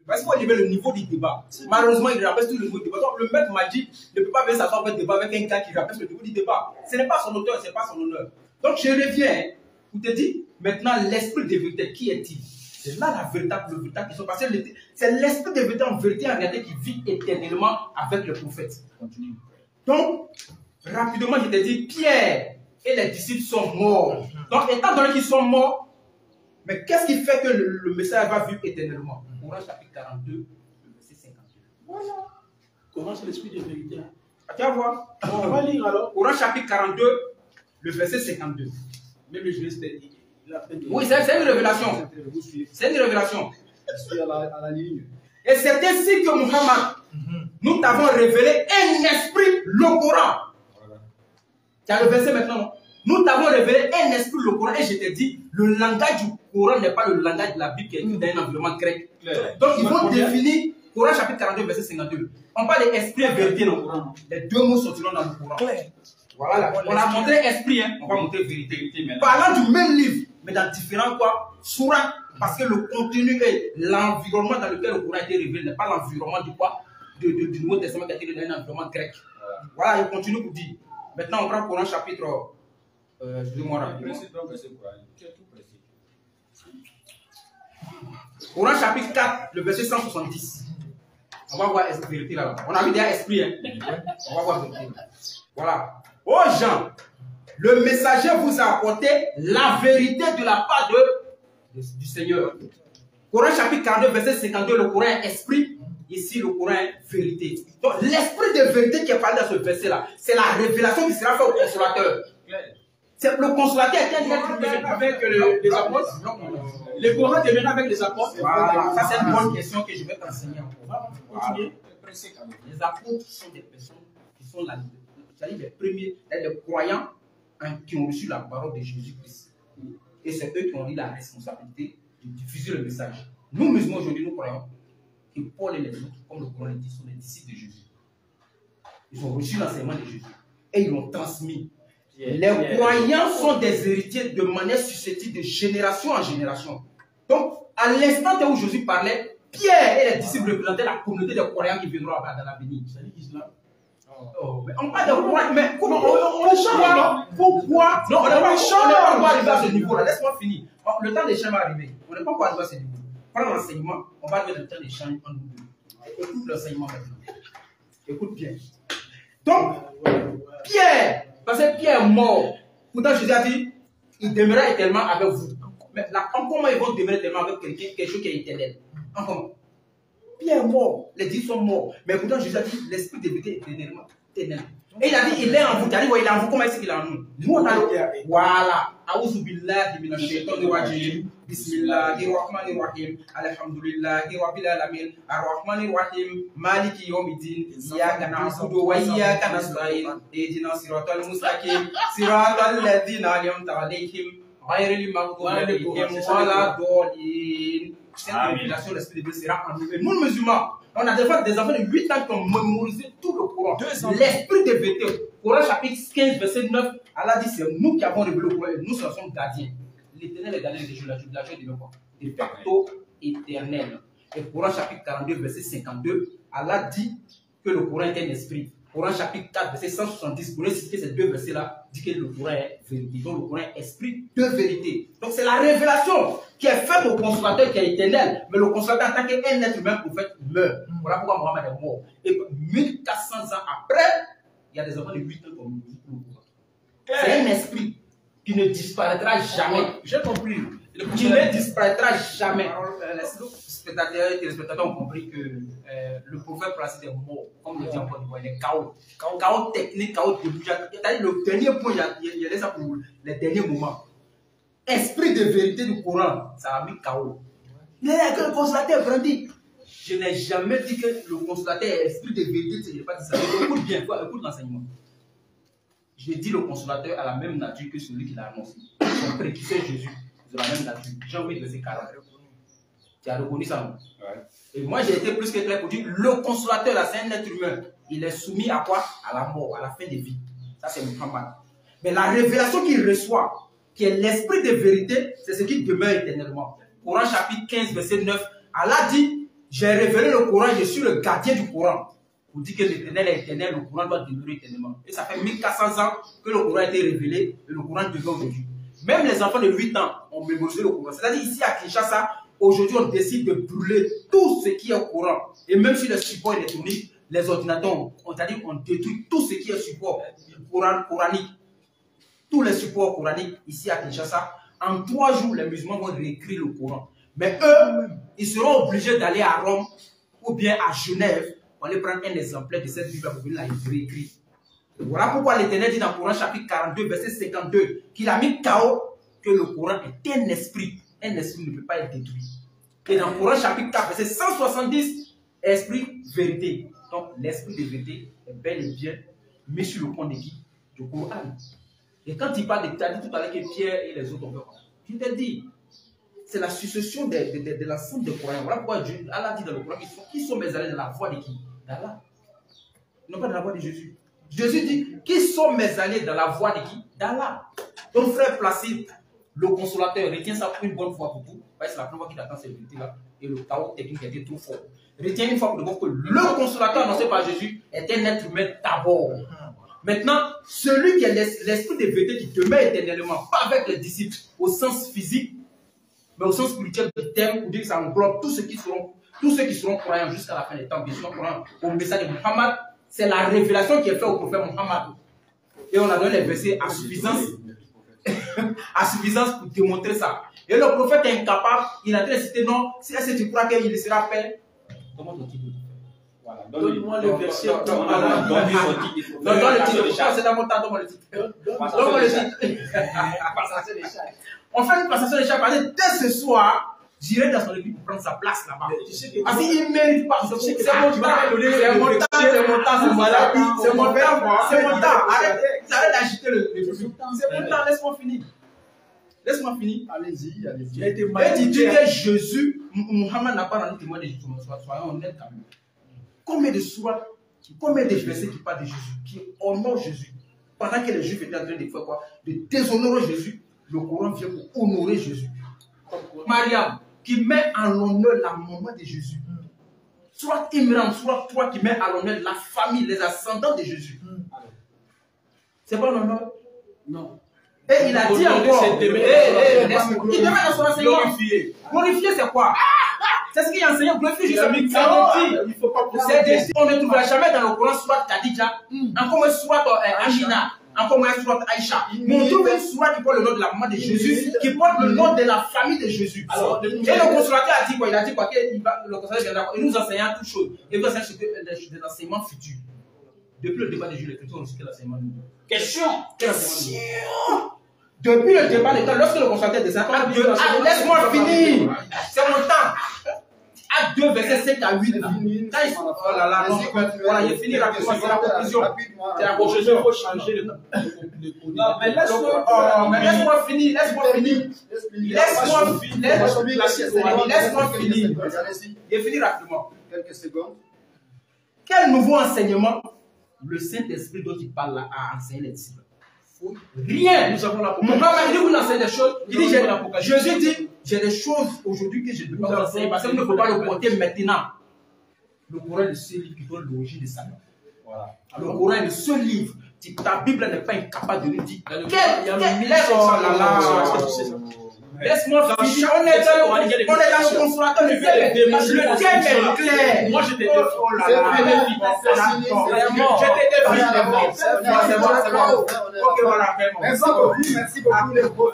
Parce qu'il faut élever le niveau du débat. Malheureusement, il rabaisse tout le niveau du débat. Donc, le maître m'a dit ne peut pas venir s'asseoir avec un débat avec un gars qui rabaisse le niveau du débat. Ce n'est pas son auteur, ce n'est pas son honneur. Donc, je reviens pour te dire maintenant l'esprit de vérité, qui est-il? C'est là la véritable question. Parce que c'est l'esprit de vérité en vérité, en réalité, qui vit éternellement avec le prophète. Continue. Donc, rapidement, je te dis, Pierre et les disciples sont morts. Donc, étant donné qu'ils sont morts, mais qu'est-ce qui fait que le message va vivre éternellement? Coran chapitre 42, le verset 52. Voilà. Coran, c'est l'esprit de vérité. Tu vas voir. On va lire alors. Coran chapitre 42, le verset 52. Même le juriste, il a fait de... Oui, c'est une révélation. C'est une révélation. Je suis à la ligne. Et c'est ainsi que Muhammad, nous t'avons révélé un esprit, le Coran. Voilà. Tu as le verset maintenant, non? Nous t'avons révélé un esprit, le Coran. Et je t'ai dit, le langage du Coran n'est pas le langage de la Bible qui est écrit dans un environnement grec. Donc, ils vont définir Coran chapitre 42, verset 52. On parle d'esprit et vérité dans le Coran. Les deux mots sortiront dans le Coran. Voilà. On a montré esprit, hein. On va montrer vérité. Parlant du même livre, mais dans différents quoi, sourates. Parce que le contenu et l'environnement dans lequel le Coran a été révélé n'est pas l'environnement du quoi, du Nouveau Testament qui a été dans un environnement grec. Voilà, il continue pour dire. Maintenant, on prend Coran chapitre. Excusez-moi rapidement. Coran chapitre 4, le verset 170. On va voir la vérité là-bas. On a vu déjà esprit, hein. On va voir la vérité. Voilà. Ô gens, le messager vous a apporté la vérité de la part du Seigneur. Coran chapitre 42, verset 52, le Coran est esprit. Ici, le Coran est vérité. Donc, l'esprit de vérité qui est parlé dans ce verset-là, c'est la révélation qui sera faite au consolateur. Le consolateur est un être avec les apôtres. Le Coran devient avec les apôtres. Voilà. Ça, c'est une bonne question que je vais t'enseigner encore. Continuer. Les apôtres sont des personnes qui sont les premiers, les croyants qui ont reçu la parole de Jésus-Christ. Et c'est eux qui ont eu la responsabilité de diffuser le message. Nous, musulmans, aujourd'hui, nous croyons que Paul et les autres, comme le Coran le dit, sont les disciples de Jésus. Ils ont reçu l'enseignement de Jésus. Et ils l'ont transmis. Les croyants sont des héritiers de manière susceptible de génération en génération. Donc, à l'instant où Jésus parlait, Pierre et les disciples représentaient la communauté des croyants qui viendront dans l'avenir. C'est l'islam. Oh, mais on parle de croyants, mais on change. Pourquoi? Non, on n'est pas encore arrivé à ce niveau-là. Laisse-moi finir. Le temps des champs va arriver. On n'est pas encore arrivé à ce niveau. Prends l'enseignement, on va arriver le temps des champs en nous deux. Écoute l'enseignement maintenant. Écoute bien. Donc, Pierre. Parce que Pierre est mort. Pourtant, Jésus a dit, il demeurera éternellement avec vous. Mais là, comment ils vont demeurer éternellement avec quelque chose qui est éternel? Comment? Pierre est mort. Les dix sont morts. Mais pourtant, Jésus a dit, l'esprit de vérité est éternellement éternel. Et il a dit, il est en vous. Tu as dit, il est en vous. Comment est-ce qu'il est en nous? Nous, on a le. Voilà. A'udhu billahi minash shaitanir rajim. Bismillahirrahmanirrahim. Alhamdulillahi rabbil alamin. Arrahmanir rahim. Maliki yawmiddin. Iyyaka na'budu wa iyyaka nasta'in. Ihdina siratal mustaqim. Siratal ladzina an'amta 'alaihim. Ghayril maghdubi 'alaihim waladdallin. Cette révélation de l'esprit de Dieu sera en nous. Et nous, musulmans, on a des enfants de 8 ans qui ont mémorisé tout le Coran. L'esprit de vérité. Coran chapitre 15, verset 9. Allah dit, c'est nous qui avons révélé le Coran. Nous sommes gardiens. L'éternel est gardien des jours. La joie de quoi? De facto éternel. Et Coran chapitre 42, verset 52. Allah dit que le Coran est un esprit. Coran chapitre 4, verset 170. Pour citer ces deux versets-là, dit que le Coran est vérité. Donc le Coran est esprit de vérité. Donc c'est la révélation qui est faite au consolateur qui est éternel. Mais le consolateur en tant qu'un être humain prophète meurt. Voilà pourquoi Mohammed est mort. Et 1400 ans après, il y a des enfants de 8 ans qui ont dit le Coran. C'est un esprit qui ne disparaîtra jamais. J'ai compris. Qui ne disparaîtra jamais. Les téléspectateurs ont compris que le prophète placé est mort, comme le dit encore une fois, il est chaos. Chaos technique, chaos de bouger. Le dernier point, il y a ça pour les derniers moments. Esprit de vérité du Coran, ça a mis chaos. Mais que le consolateur grandit. Je n'ai jamais dit que le consolateur est esprit de vérité, je n'ai pas dit ça. Écoute bien, écoute l'enseignement. J'ai dit le consolateur a la même nature que celui qui l'a annoncé. Son précurseur Jésus, de la même nature. J'ai envie de ces caractères. Tu as reconnu ça, non? Ouais. Et moi, j'ai été plus que clair pour dire le consolateur, là, c'est un être humain. Il est soumis à quoi? À la mort, à la fin des vies. Ça, c'est Muhammad. Mais la révélation qu'il reçoit, qui est l'esprit de vérité, c'est ce qui demeure éternellement. Coran chapitre 15, verset 9, Allah dit, j'ai révélé le Coran, je suis le gardien du Coran. Pour dire que l'Éternel est éternel, le Coran doit demeurer éternellement. Et ça fait 1400 ans que le Coran a été révélé et le Coran demeure aujourd'hui. Même les enfants de 8 ans ont mémorisé le Coran. C'est-à-dire ici à Kinshasa, aujourd'hui on décide de brûler tout ce qui est au Coran. Et même sur les supports électroniques, les ordinateurs, c'est-à-dire on détruit tout ce qui est support coranique. Tous les supports coraniques ici à Kinshasa. En 3 jours, les musulmans vont réécrire le Coran. Mais eux, ils seront obligés d'aller à Rome ou bien à Genève pour aller prendre un exemplaire de cette Bible pour venir la réécrire. Voilà pourquoi l'Éternel dit dans le Coran chapitre 42, verset 52, qu'il a mis KO que le Coran est un esprit. Un esprit ne peut pas être détruit. Et dans le Coran chapitre 4, verset 170, esprit, vérité. Donc l'esprit de vérité est bel et bien mis sur le point de qui? Du Coran. Et quand il parle de, tu as dit tout à l'heure que Pierre et les autres ont fait, je te dis, c'est la succession de l'ensemble des croyants. Voilà pourquoi Dieu, Allah dit dans le Coran, qui sont mes alliés dans la voie de qui? d'Allah. Non pas dans la voie de Jésus. Jésus dit, qui sont mes alliés dans la voie de qui? d'Allah. Donc frère Placide, le consolateur, retient ça pour une bonne fois pour tout. C'est la première fois qu'il attend cette vérité-là. Et le chaos technique était trop fort. Retiens une fois pour de bon que le consolateur annoncé par Jésus est un être humain d'abord. Maintenant, celui qui est l'esprit de vérité qui demeure éternellement, pas avec les disciples au sens physique, mais au sens spirituel du terme, pour dire que ça englobe tous ceux qui seront croyants jusqu'à la fin des temps, bien sûr, croyants au message de Muhammad, c'est la révélation qui est faite au prophète Muhammad. Et on a donné les versets à suffisance pour démontrer ça. Et le prophète est incapable, il a cité non, si tu crois qu'il sera fait, comment te dit? Voilà, donne-moi le verset. Donne-moi le titre. C'est dans mon temps, donne-moi le titre. Donne-moi le titre. On fait une passation de chaque parce que dès ce soir, j'irai dans son équipe pour prendre sa place là-bas. Parce qu'il ne mérite pas. C'est mon temps. C'est mon temps. C'est mon temps. Arrête d'agiter le truc. C'est mon temps. Laisse-moi finir. Laisse-moi finir. Allez-y, allez-y. Et tu dis que Jésus, Muhammad n'a pas rendu témoin de Jésus. Soyons honnêtes quand même. Combien de sourates, combien de versets qui parlent de Jésus, qui honorent Jésus, pendant que les Juifs étaient en train de faire quoi? De déshonorer Jésus, le Coran vient pour honorer Jésus. Mariam, qui met en l'honneur la maman de Jésus. Soit Imran, soit toi qui met en l'honneur la famille, les ascendants de Jésus. C'est pas l'honneur? Non. Et il a dit encore, il demande dans son enseignement. Glorifier, c'est quoi? C'est ce qu'il a enseigné, glorifier juste avec ça. Il faut pas on ne trouvera jamais dans le Coran soit Khadija, encore soit Amina, encore soit Aïcha. Mais on trouve une sourate qui porte le nom de la maman de Jésus, qui porte le nom de la famille de Jésus. Et le consolateur a dit quoi? Il a dit quoi? Le consolateur viendra, il nous enseignera toutes choses. Et nous enseignons des enseignements futurs. Depuis le débat de Jésus, l'Écriture, on sait quel enseignement nous donne. Question. Depuis le débat de temps, lorsque le consolateur descend, laisse-moi finir. C'est mon temps. Acte 2, verset 7 à 8. Oh là là, non, voilà, il finit rapidement, c'est la conclusion. C'est la conclusion, il faut changer le. Non, mais laisse-moi finir, laisse-moi finir. Il finit rapidement. Quelques secondes. Quel nouveau enseignement le Saint-Esprit dont il parle là a enseigné les disciples? Rien. Nous avons la Mon papa dit vous enseignez des choses. Il dit Jésus dit j'ai des choses aujourd'hui que je ne peux pas enseigner parce qu'il ne faut pas le porter maintenant. Le Coran est le seul livre qui donne l'origine de ça. Voilà. Le Coran est le seul livre. Ta Bible n'est pas incapable de nous dire. Laisse-moi finir. On est dans le consolateur. Le thème est clair. Moi, je t'ai dit. C'est bon. Ok, voilà. Merci beaucoup.